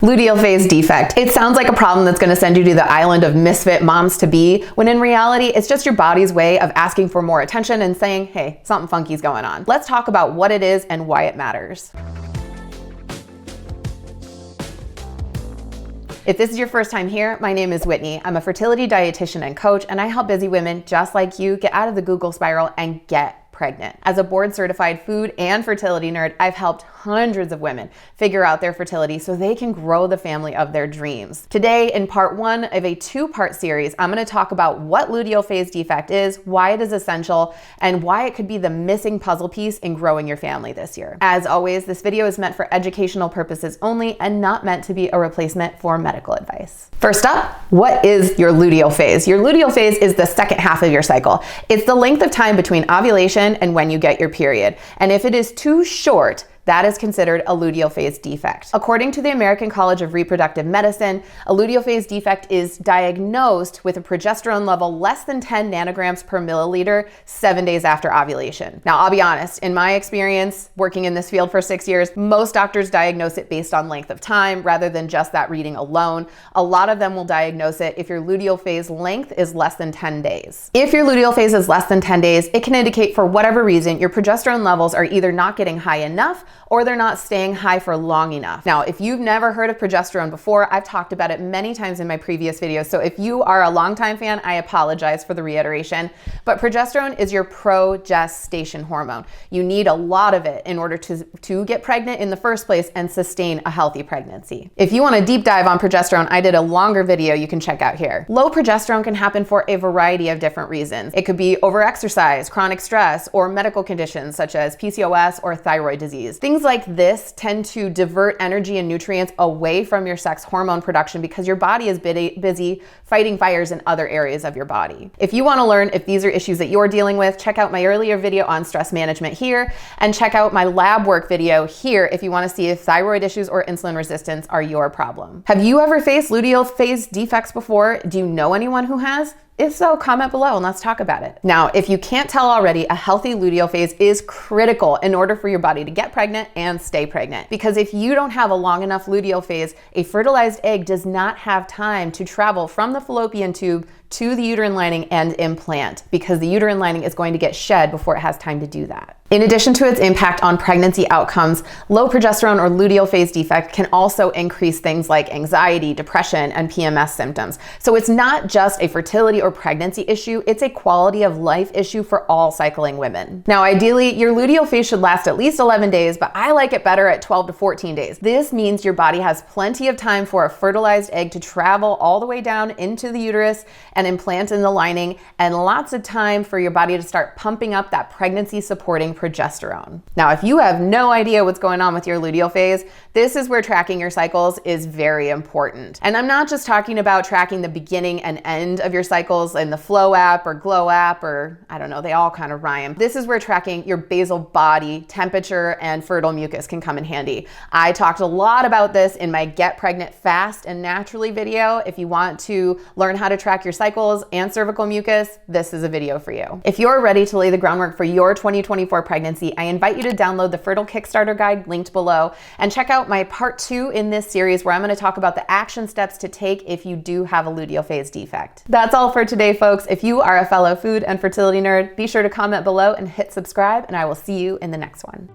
Luteal phase defect. It sounds like a problem that's going to send you to the island of misfit moms to be, when in reality, it's just your body's way of asking for more attention and saying, hey, something funky's going on. Let's talk about what it is and why it matters. If this is your first time here, my name is Whitney. I'm a fertility dietitian and coach, and I help busy women just like you get out of the Google spiral and get pregnant. As a board certified food and fertility nerd, I've helped hundreds of women figure out their fertility so they can grow the family of their dreams. Today, in part one of a two-part series, I'm going to talk about what luteal phase defect is, why it is essential, and why it could be the missing puzzle piece in growing your family this year. As always, this video is meant for educational purposes only and not meant to be a replacement for medical advice. First up, what is your luteal phase? Your luteal phase is the second half of your cycle. It's the length of time between ovulation and when you get your period. And if it is too short, that is considered a luteal phase defect. According to the American College of Reproductive Medicine, a luteal phase defect is diagnosed with a progesterone level less than 10 nanograms per milliliter 7 days after ovulation. Now, I'll be honest, in my experience, working in this field for 6 years, most doctors diagnose it based on length of time rather than just that reading alone. A lot of them will diagnose it if your luteal phase length is less than 10 days. If your luteal phase is less than 10 days, it can indicate for whatever reason your progesterone levels are either not getting high enough or they're not staying high for long enough. Now, if you've never heard of progesterone before, I've talked about it many times in my previous videos. So if you are a longtime fan, I apologize for the reiteration, but progesterone is your progestation hormone. You need a lot of it in order to get pregnant in the first place and sustain a healthy pregnancy. If you want a deep dive on progesterone, I did a longer video you can check out here. Low progesterone can happen for a variety of different reasons. It could be overexercise, chronic stress, or medical conditions such as PCOS or thyroid disease. Things like this tend to divert energy and nutrients away from your sex hormone production because your body is busy fighting fires in other areas of your body. If you want to learn if these are issues that you're dealing with, check out my earlier video on stress management here, and check out my lab work video here if you want to see if thyroid issues or insulin resistance are your problem. Have you ever faced luteal phase defects before? Do you know anyone who has? If so, comment below and let's talk about it. Now, if you can't tell already, a healthy luteal phase is critical in order for your body to get pregnant and stay pregnant. Because if you don't have a long enough luteal phase, a fertilized egg does not have time to travel from the fallopian tube to the uterine lining and implant, because the uterine lining is going to get shed before it has time to do that. In addition to its impact on pregnancy outcomes, low progesterone or luteal phase defect can also increase things like anxiety, depression, and PMS symptoms. So it's not just a fertility or pregnancy issue, it's a quality of life issue for all cycling women. Now, ideally, your luteal phase should last at least 11 days, but I like it better at 12 to 14 days. This means your body has plenty of time for a fertilized egg to travel all the way down into the uterus and implant in the lining, and lots of time for your body to start pumping up that pregnancy supporting progesterone. Now, if you have no idea what's going on with your luteal phase, this is where tracking your cycles is very important. And I'm not just talking about tracking the beginning and end of your cycles in the Flow app or Glow app, or I don't know, they all kind of rhyme. This is where tracking your basal body temperature and fertile mucus can come in handy. I talked a lot about this in my Get Pregnant Fast and Naturally video. If you want to learn how to track your cycles and cervical mucus, this is a video for you. If you're ready to lay the groundwork for your 2024 pregnancy, I invite you to download the Fertile Kickstarter Guide linked below and check out my part 2 in this series where I'm going to talk about the action steps to take if you do have a luteal phase defect. That's all for today, folks. If you are a fellow food and fertility nerd, be sure to comment below and hit subscribe, and I will see you in the next one.